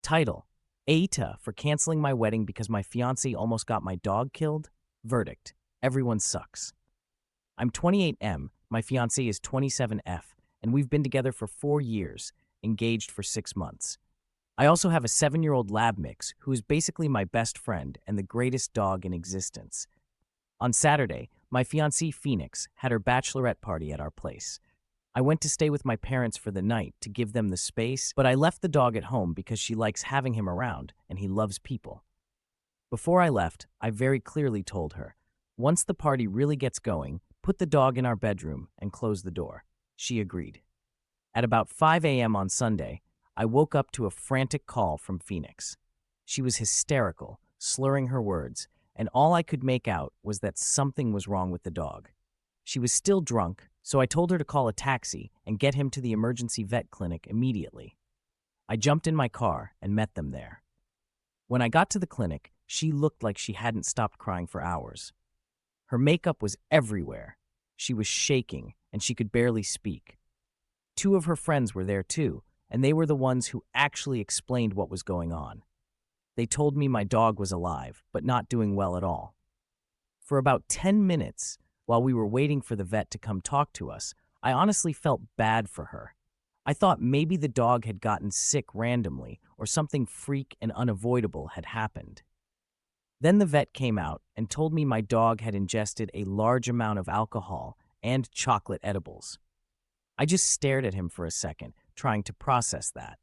Title: AITA for canceling my wedding because my fiance almost got my dog killed. Verdict: everyone sucks. I'm 28M, my fiance is 27F, and we've been together for 4 years, engaged for 6 months. I also have a 7-year-old lab mix who is basically my best friend and the greatest dog in existence. On Saturday, my fiancée Phoenix had her bachelorette party at our place. I went to stay with my parents for the night to give them the space, but I left the dog at home because she likes having him around and he loves people. Before I left, I very clearly told her, once the party really gets going, put the dog in our bedroom and close the door. She agreed. At about 5 a.m. on Sunday, I woke up to a frantic call from Phoenix. She was hysterical, slurring her words, and all I could make out was that something was wrong with the dog. She was still drunk, so I told her to call a taxi and get him to the emergency vet clinic immediately. I jumped in my car and met them there. When I got to the clinic, she looked like she hadn't stopped crying for hours. Her makeup was everywhere. She was shaking, and she could barely speak. 2 of her friends were there too, and they were the ones who actually explained what was going on. They told me my dog was alive, but not doing well at all. For about 10 minutes, while we were waiting for the vet to come talk to us, I honestly felt bad for her. I thought maybe the dog had gotten sick randomly or something freak and unavoidable had happened. Then the vet came out and told me my dog had ingested a large amount of alcohol and chocolate edibles. I just stared at him for a second, trying to process that.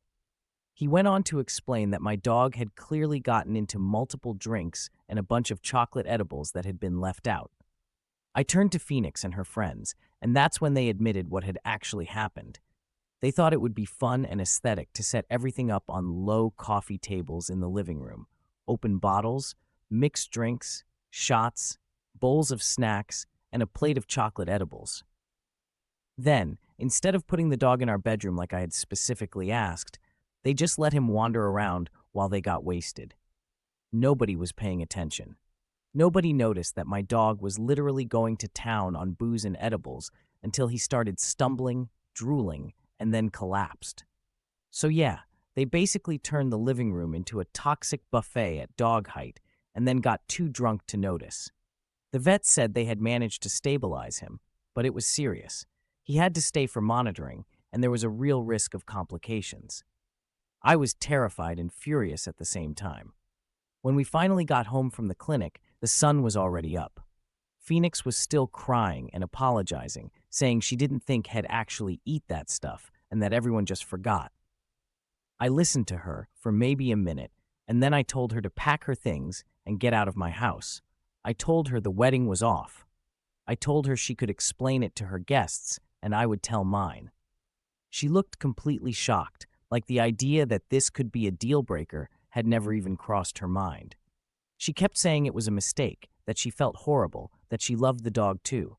He went on to explain that my dog had clearly gotten into multiple drinks and a bunch of chocolate edibles that had been left out. I turned to Phoenix and her friends, and that's when they admitted what had actually happened. They thought it would be fun and aesthetic to set everything up on low coffee tables in the living room, open bottles, mixed drinks, shots, bowls of snacks, and a plate of chocolate edibles. Then, instead of putting the dog in our bedroom like I had specifically asked, they just let him wander around while they got wasted. Nobody was paying attention. Nobody noticed that my dog was literally going to town on booze and edibles until he started stumbling, drooling, and then collapsed. So yeah, they basically turned the living room into a toxic buffet at dog height and then got too drunk to notice. The vet said they had managed to stabilize him, but it was serious. He had to stay for monitoring, and there was a real risk of complications. I was terrified and furious at the same time. When we finally got home from the clinic, the sun was already up. Phoenix was still crying and apologizing, saying she didn't think He'd actually eat that stuff and that everyone just forgot. I listened to her for maybe a minute, and then I told her to pack her things and get out of my house. I told her the wedding was off. I told her she could explain it to her guests, and I would tell mine. She looked completely shocked, like the idea that this could be a deal breaker had never even crossed her mind. She kept saying it was a mistake, that she felt horrible, that she loved the dog too.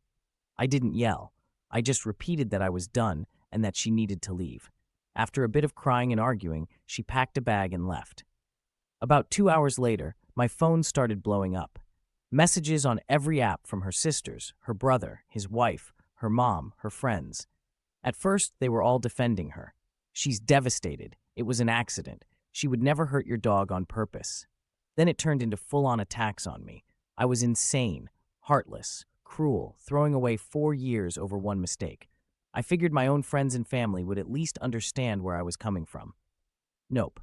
I didn't yell. I just repeated that I was done and that she needed to leave. After a bit of crying and arguing, she packed a bag and left. About 2 hours later, my phone started blowing up. Messages on every app from her sisters, her brother, his wife, her mom, her friends. At first, they were all defending her. She's devastated. It was an accident. She would never hurt your dog on purpose. Then it turned into full-on attacks on me. I was insane, heartless, cruel, throwing away 4 years over one mistake. I figured my own friends and family would at least understand where I was coming from. Nope.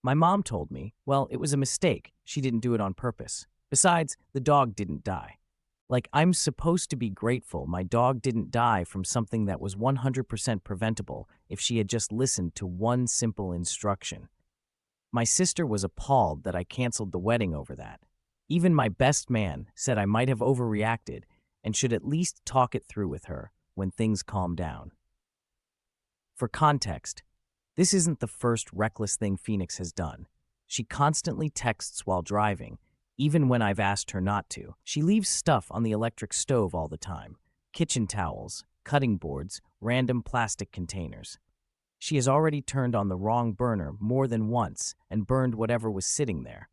My mom told me, well, it was a mistake. She didn't do it on purpose. Besides, the dog didn't die. Like, I'm supposed to be grateful my dog didn't die from something that was 100% preventable if she had just listened to one simple instruction. My sister was appalled that I canceled the wedding over that. Even my best man said I might have overreacted and should at least talk it through with her when things calm down. For context, this isn't the first reckless thing Phoenix has done. She constantly texts while driving, even when I've asked her not to. She leaves stuff on the electric stove all the time: kitchen towels, cutting boards, random plastic containers. She has already turned on the wrong burner more than once and burned whatever was sitting there.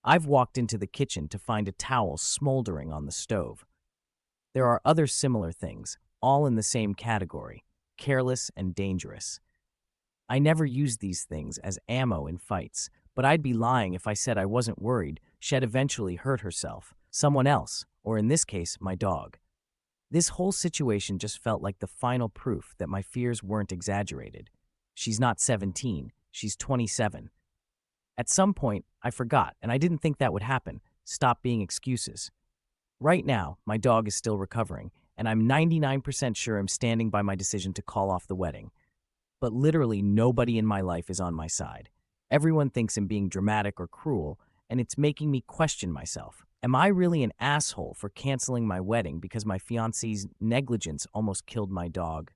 I've walked into the kitchen to find a towel smoldering on the stove. There are other similar things, all in the same category: careless and dangerous. I never used these things as ammo in fights, but I'd be lying if I said I wasn't worried she'd eventually hurt herself, someone else, or in this case, my dog. This whole situation just felt like the final proof that my fears weren't exaggerated. She's not 17, she's 27. At some point, I forgot, and I didn't think that would happen. Stop being excuses. Right now, my dog is still recovering, and I'm 99% sure I'm standing by my decision to call off the wedding. But literally nobody in my life is on my side. Everyone thinks I'm being dramatic or cruel, and it's making me question myself. Am I really an asshole for canceling my wedding because my fiance's negligence almost killed my dog?